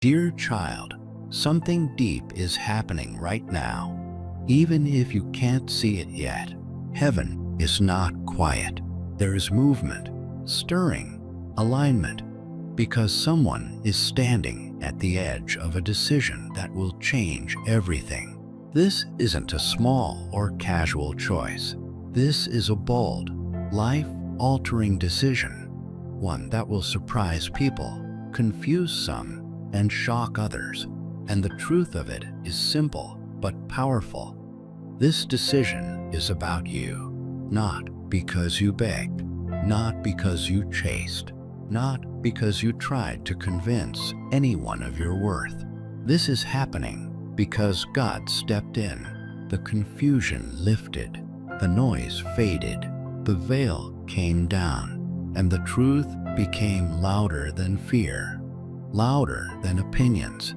Dear child, something deep is happening right now. Even if you can't see it yet, heaven is not quiet. There is movement, stirring, alignment, because someone is standing at the edge of a decision that will change everything. This isn't a small or casual choice. This is a bold, life-altering decision, one that will surprise people, confuse some, and shock others. And the truth of it is simple but powerful. This decision is about you, not because you begged, not because you chased, not because you tried to convince anyone of your worth. This is happening because God stepped in. The confusion lifted, the noise faded, the veil came down, and the truth became louder than fear, louder than opinions,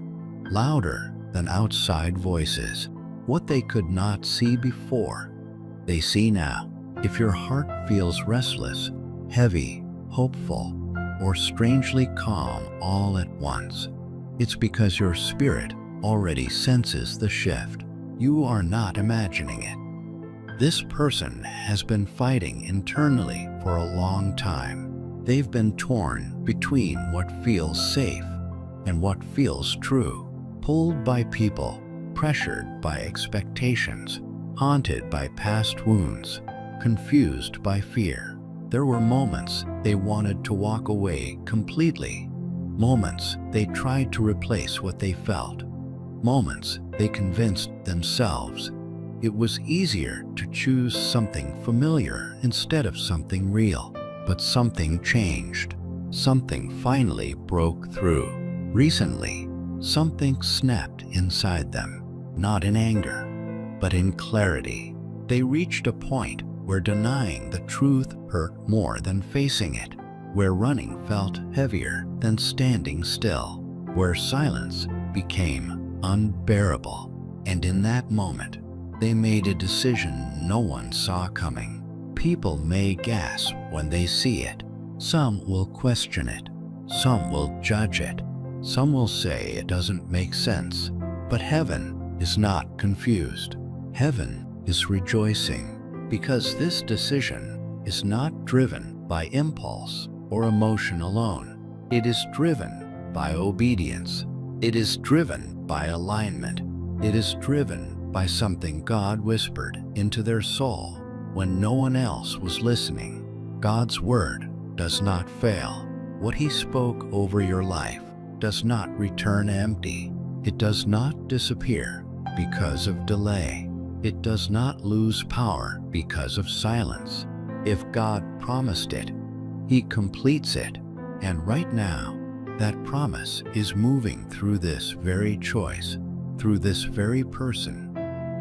louder than outside voices. What they could not see before, they see now. If your heart feels restless, heavy, hopeful, or strangely calm all at once, it's because your spirit already senses the shift. You are not imagining it. This person has been fighting internally for a long time. They've been torn between what feels safe and what feels true, pulled by people, pressured by expectations, haunted by past wounds, confused by fear. There were moments they wanted to walk away completely, moments they tried to replace what they felt, moments they convinced themselves it was easier to choose something familiar instead of something real. But something changed. Something finally broke through. Recently, something snapped inside them, not in anger, but in clarity. They reached a point where denying the truth hurt more than facing it, where running felt heavier than standing still, where silence became unbearable. And in that moment, they made a decision no one saw coming. People may gasp when they see it. Some will question it. Some will judge it. Some will say it doesn't make sense. But heaven is not confused. Heaven is rejoicing, because this decision is not driven by impulse or emotion alone. It is driven by obedience. It is driven by alignment. It is driven by something God whispered into their soul when no one else was listening. God's word does not fail. What He spoke over your life does not return empty. It does not disappear because of delay. It does not lose power because of silence. If God promised it, He completes it. And right now, that promise is moving through this very choice, through this very person,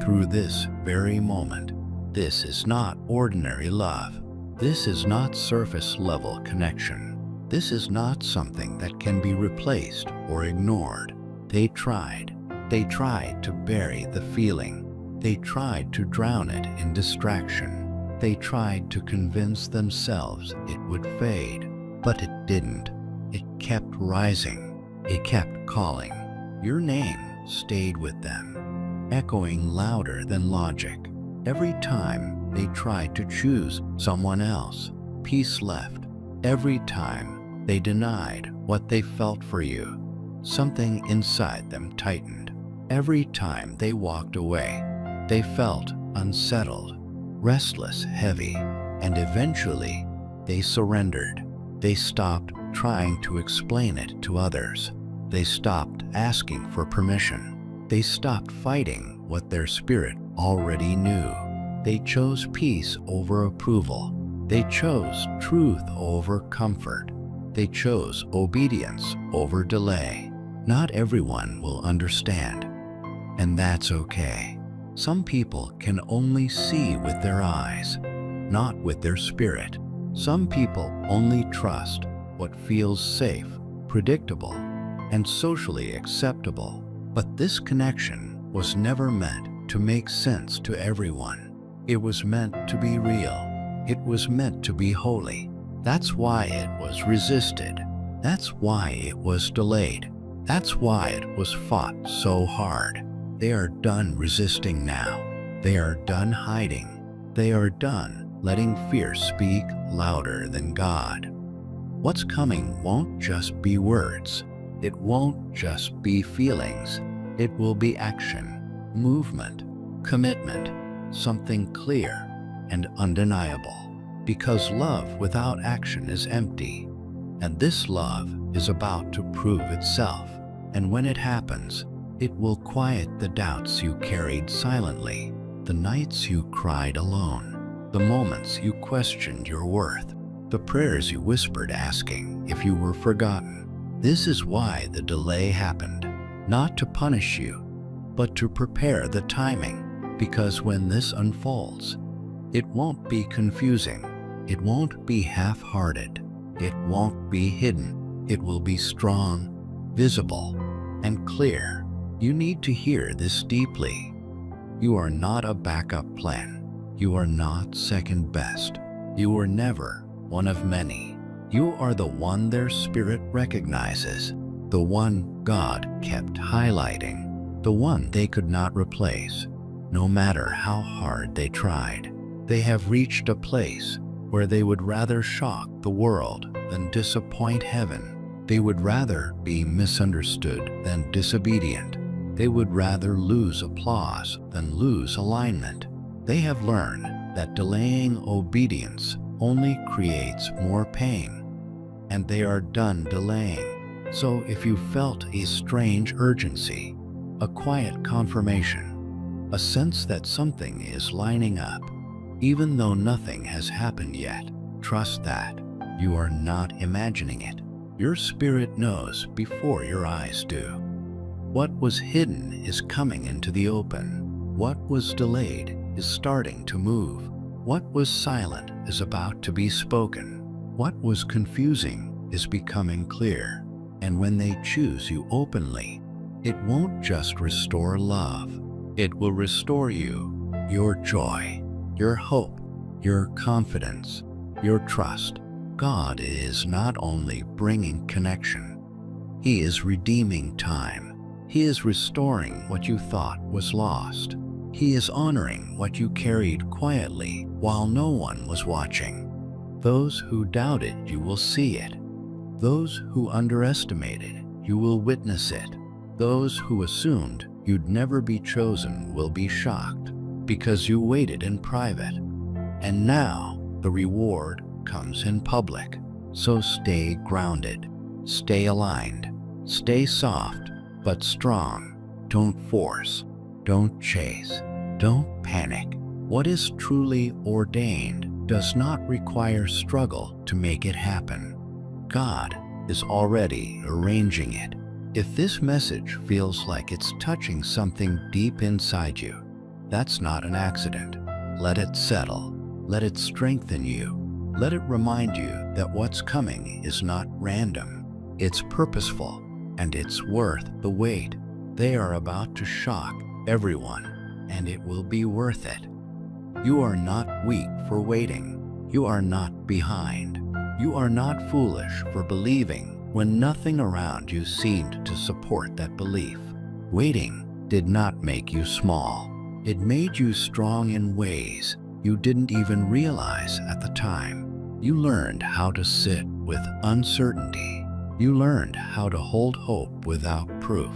through this very moment. This is not ordinary love. This is not surface-level connection. This is not something that can be replaced or ignored. They tried. They tried to bury the feeling. They tried to drown it in distraction. They tried to convince themselves it would fade, but it didn't. It kept rising. It kept calling. Your name stayed with them, echoing louder than logic. Every time they tried to choose someone else, peace left. Every time they denied what they felt for you, something inside them tightened. Every time they walked away, they felt unsettled, restless, heavy, and eventually they surrendered. They stopped trying to explain it to others. They stopped asking for permission. They stopped fighting what their spirit already knew. They chose peace over approval. They chose truth over comfort. They chose obedience over delay. Not everyone will understand, and that's okay. Some people can only see with their eyes, not with their spirit. Some people only trust what feels safe, predictable, and socially acceptable. But this connection was never meant to make sense to everyone. It was meant to be real. It was meant to be holy. That's why it was resisted. That's why it was delayed. That's why it was fought so hard. They are done resisting now. They are done hiding. They are done letting fear speak louder than God. What's coming won't just be words. It won't just be feelings. It will be action, movement, commitment, something clear and undeniable. Because love without action is empty. And this love is about to prove itself. And when it happens, it will quiet the doubts you carried silently, the nights you cried alone, the moments you questioned your worth, the prayers you whispered asking if you were forgotten. This is why the delay happened, not to punish you, but to prepare the timing, because when this unfolds, it won't be confusing, it won't be half-hearted, it won't be hidden, it will be strong, visible, and clear. You need to hear this deeply. You are not a backup plan. You are not second best. You were never one of many. You are the one their spirit recognizes, the one God kept highlighting, the one they could not replace, no matter how hard they tried. They have reached a place where they would rather shock the world than disappoint heaven. They would rather be misunderstood than disobedient. They would rather lose applause than lose alignment. They have learned that delaying obedience only creates more pain, and they are done delaying. So if you felt a strange urgency, a quiet confirmation, a sense that something is lining up, even though nothing has happened yet, trust that you are not imagining it. Your spirit knows before your eyes do. What was hidden is coming into the open. What was delayed is starting to move. What was silent is about to be spoken. What was confusing is becoming clear. And when they choose you openly, it won't just restore love. It will restore you, your joy, your hope, your confidence, your trust. God is not only bringing connection, He is redeeming time. He is restoring what you thought was lost. He is honoring what you carried quietly while no one was watching. Those who doubted you will see it. Those who underestimated you will witness it. Those who assumed you'd never be chosen will be shocked because you waited in private. And now the reward comes in public. So stay grounded, stay aligned, stay soft but strong. Don't force, don't chase, don't panic. What is truly ordained does not require struggle to make it happen. God is already arranging it. If this message feels like it's touching something deep inside you, that's not an accident. Let it settle. Let it strengthen you. Let it remind you that what's coming is not random. It's purposeful, and it's worth the wait. They are about to shock everyone, and it will be worth it. You are not weak for waiting. You are not behind. You are not foolish for believing when nothing around you seemed to support that belief. Waiting did not make you small. It made you strong in ways you didn't even realize at the time. You learned how to sit with uncertainty. You learned how to hold hope without proof.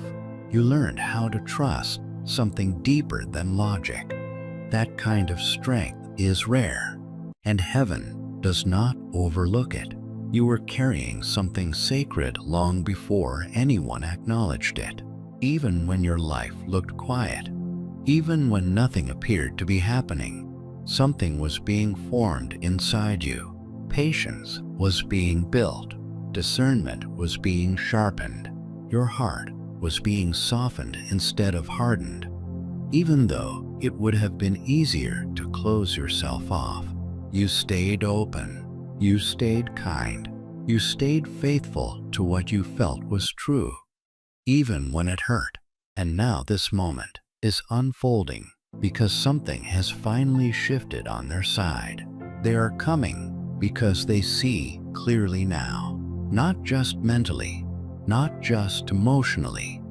You learned how to trust something deeper than logic. That kind of strength is rare, and heaven does not overlook it. You were carrying something sacred long before anyone acknowledged it. Even when your life looked quiet, even when nothing appeared to be happening, something was being formed inside you. Patience was being built. Discernment was being sharpened. Your heart was being softened instead of hardened. Even though it would have been easier to close yourself off, you stayed open. You stayed kind. You stayed faithful to what you felt was true, even when it hurt. And now this moment is unfolding because something has finally shifted on their side. They are coming because they see clearly now. Not just mentally, not just emotionally,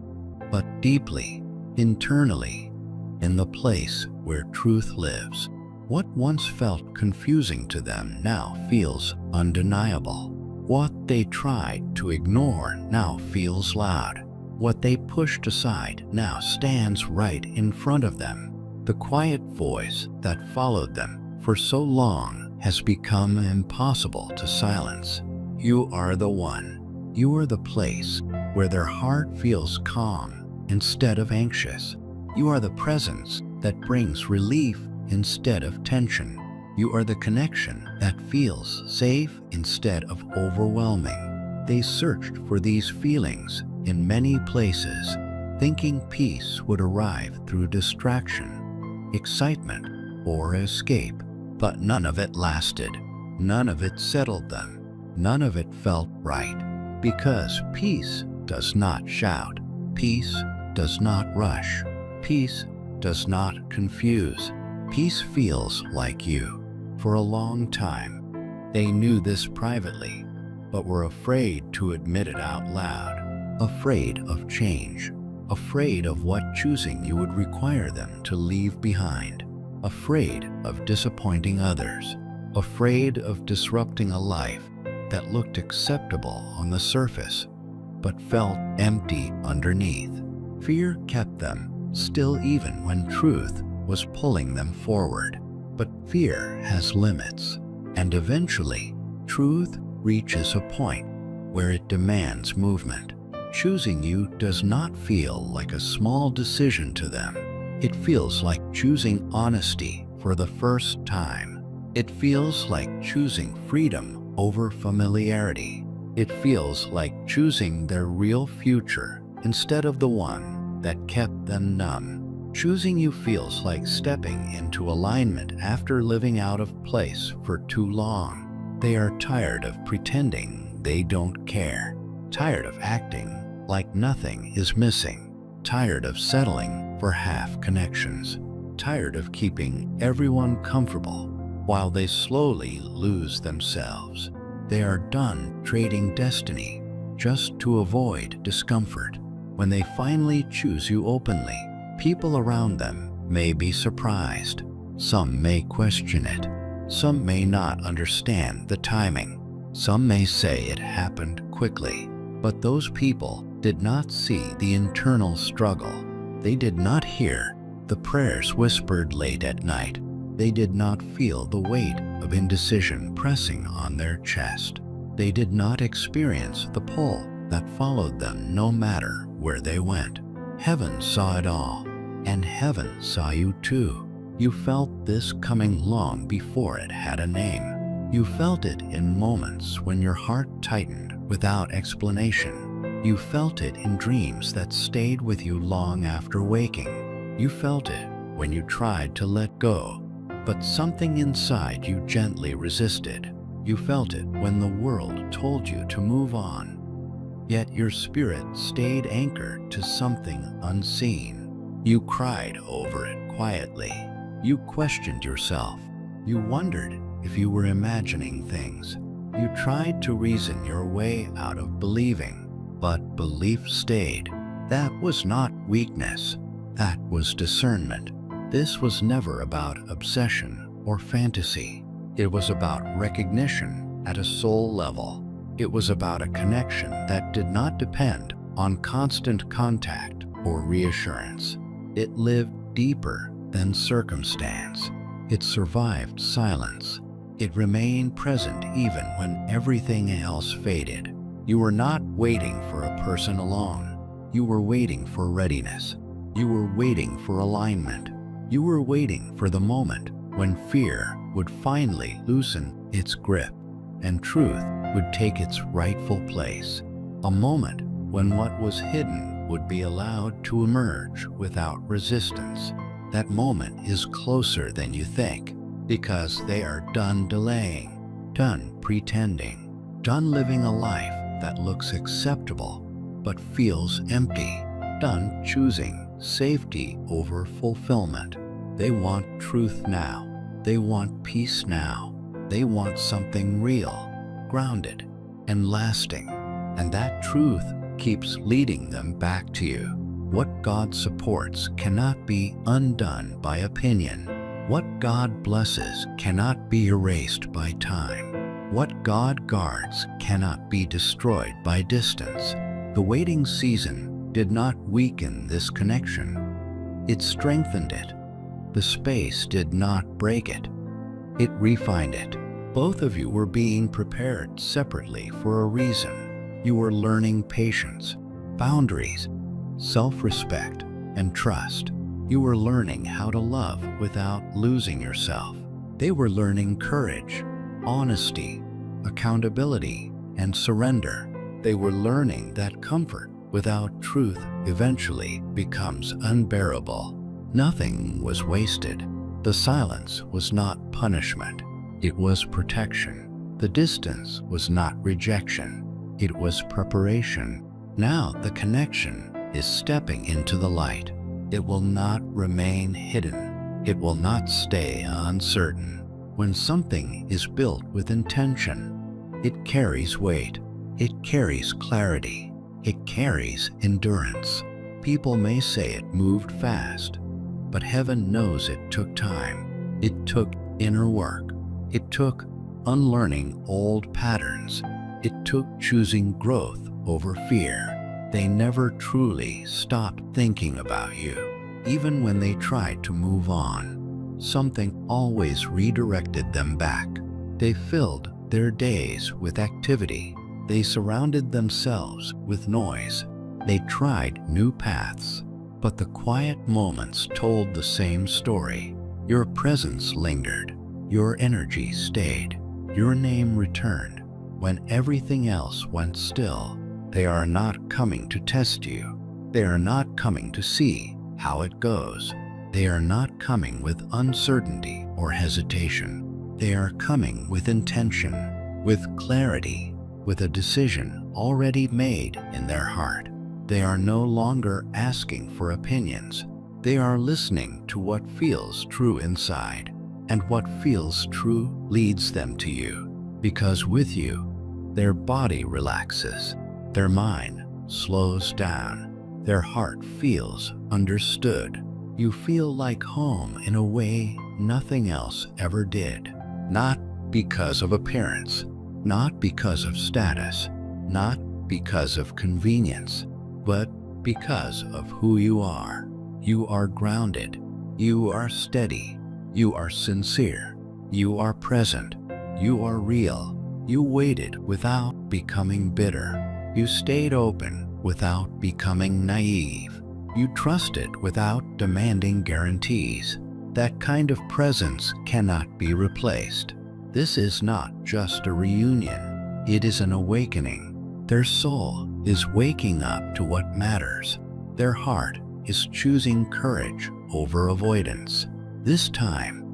but deeply, internally, in the place where truth lives. What once felt confusing to them now feels undeniable. What they tried to ignore now feels loud. What they pushed aside now stands right in front of them. The quiet voice that followed them for so long has become impossible to silence. You are the one. You are the place where their heart feels calm instead of anxious. You are the presence that brings relief instead of tension. You are the connection that feels safe instead of overwhelming. They searched for these feelings in many places, thinking peace would arrive through distraction, excitement, or escape. But none of it lasted. None of it settled them. None of it felt right. Because peace does not shout. Peace does not rush. Peace does not confuse. Peace feels like you. For a long time, they knew this privately, but were afraid to admit it out loud. Afraid of change. Afraid of what choosing you would require them to leave behind. Afraid of disappointing others. Afraid of disrupting a life that looked acceptable on the surface, but felt empty underneath. Fear kept them still even when truth was pulling them forward. But fear has limits, and eventually, truth reaches a point where it demands movement. Choosing you does not feel like a small decision to them. It feels like choosing honesty for the first time. It feels like choosing freedom over familiarity. It feels like choosing their real future instead of the one that kept them numb. Choosing you feels like stepping into alignment after living out of place for too long. They are tired of pretending they don't care, tired of acting like nothing is missing, tired of settling for half connections, tired of keeping everyone comfortable while they slowly lose themselves. They are done trading destiny just to avoid discomfort. When they finally choose you openly, people around them may be surprised. Some may question it. Some may not understand the timing. Some may say it happened quickly. But those people did not see the internal struggle. They did not hear the prayers whispered late at night. They did not feel the weight of indecision pressing on their chest. They did not experience the pull that followed them no matter where they went. Heaven saw it all, and heaven saw you too. You felt this coming long before it had a name. You felt it in moments when your heart tightened without explanation. You felt it in dreams that stayed with you long after waking. You felt it when you tried to let go, but something inside you gently resisted. You felt it when the world told you to move on. Yet your spirit stayed anchored to something unseen. You cried over it quietly. You questioned yourself. You wondered if you were imagining things. You tried to reason your way out of believing, but belief stayed. That was not weakness. That was discernment. This was never about obsession or fantasy. It was about recognition at a soul level. It was about a connection that did not depend on constant contact or reassurance. It lived deeper than circumstance. It survived silence. It remained present even when everything else faded. You were not waiting for a person alone. You were waiting for readiness. You were waiting for alignment. You were waiting for the moment when fear would finally loosen its grip and truth would take its rightful place. A moment when what was hidden would be allowed to emerge without resistance. That moment is closer than you think, because they are done delaying, done pretending, done living a life that looks acceptable but feels empty, done choosing safety over fulfillment. They want truth now. They want peace now. They want something real, grounded, and lasting. And that truth keeps leading them back to you. What God supports cannot be undone by opinion. What God blesses cannot be erased by time. What God guards cannot be destroyed by distance. The waiting season did not weaken this connection. It strengthened it. The space did not break it. It refined it. Both of you were being prepared separately for a reason. You were learning patience, boundaries, self-respect, and trust. You were learning how to love without losing yourself. They were learning courage, honesty, accountability, and surrender. They were learning that comfort without truth eventually becomes unbearable. Nothing was wasted. The silence was not punishment. It was protection. The distance was not rejection. It was preparation. Now the connection is stepping into the light. It will not remain hidden. It will not stay uncertain. When something is built with intention, it carries weight. It carries clarity. It carries endurance. People may say it moved fast, but heaven knows it took time. It took inner work. It took unlearning old patterns. It took choosing growth over fear. They never truly stopped thinking about you. Even when they tried to move on, something always redirected them back. They filled their days with activity. They surrounded themselves with noise. They tried new paths, but the quiet moments told the same story. Your presence lingered. Your energy stayed. Your name returned. When everything else went still, they are not coming to test you. They are not coming to see how it goes. They are not coming with uncertainty or hesitation. They are coming with intention, with clarity, with a decision already made in their heart. They are no longer asking for opinions. They are listening to what feels true inside, and what feels true leads them to you. Because with you, their body relaxes, their mind slows down, their heart feels understood. You feel like home in a way nothing else ever did. Not because of appearance, not because of status, not because of convenience, but because of who you are. You are grounded. You are steady. You are sincere. You are present. You are real. You waited without becoming bitter. You stayed open without becoming naive. You trusted without demanding guarantees. That kind of presence cannot be replaced. This is not just a reunion. It is an awakening. Their soul is waking up to what matters. Their heart is choosing courage over avoidance. This time,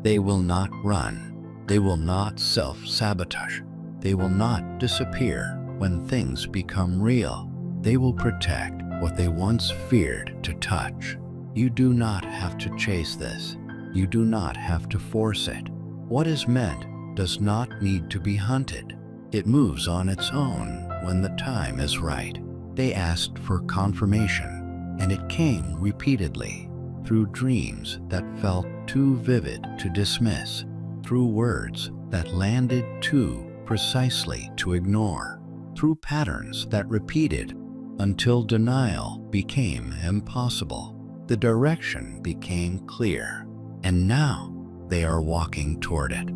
they will not run. They will not self-sabotage. They will not disappear when things become real. They will protect what they once feared to touch. You do not have to chase this. You do not have to force it. What is meant does not need to be hunted. It moves on its own when the time is right. They asked for confirmation, and it came repeatedly, through dreams that felt too vivid to dismiss, through words that landed too precisely to ignore, through patterns that repeated until denial became impossible. The direction became clear, and now they are walking toward it.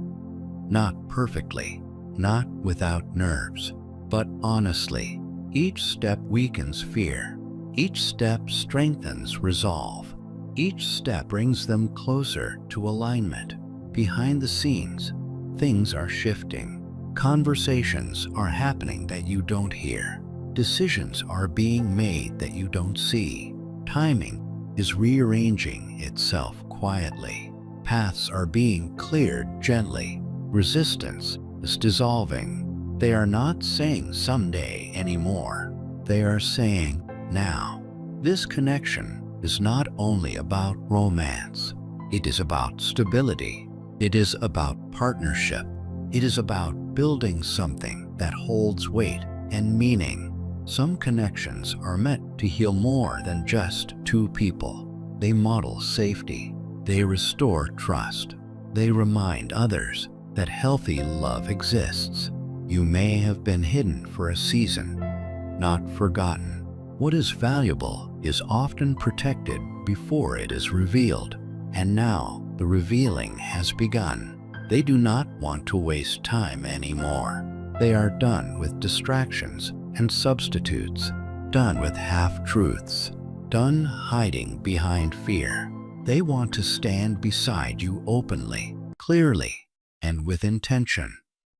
Not perfectly, not without nerves, but honestly. Each step weakens fear. Each step strengthens resolve. Each step brings them closer to alignment. Behind the scenes, things are shifting. Conversations are happening that you don't hear. Decisions are being made that you don't see. Timing is rearranging itself quietly. Paths are being cleared gently. Resistance is dissolving. They are not saying someday anymore. They are saying now. This connection is not only about romance. It is about stability. It is about partnership. It is about building something that holds weight and meaning. Some connections are meant to heal more than just two people. They model safety. They restore trust. They remind others that healthy love exists. You may have been hidden for a season, not forgotten. What is valuable is often protected before it is revealed, and now the revealing has begun. They do not want to waste time anymore. They are done with distractions and substitutes, done with half-truths, done hiding behind fear. They want to stand beside you openly, clearly, and with intention.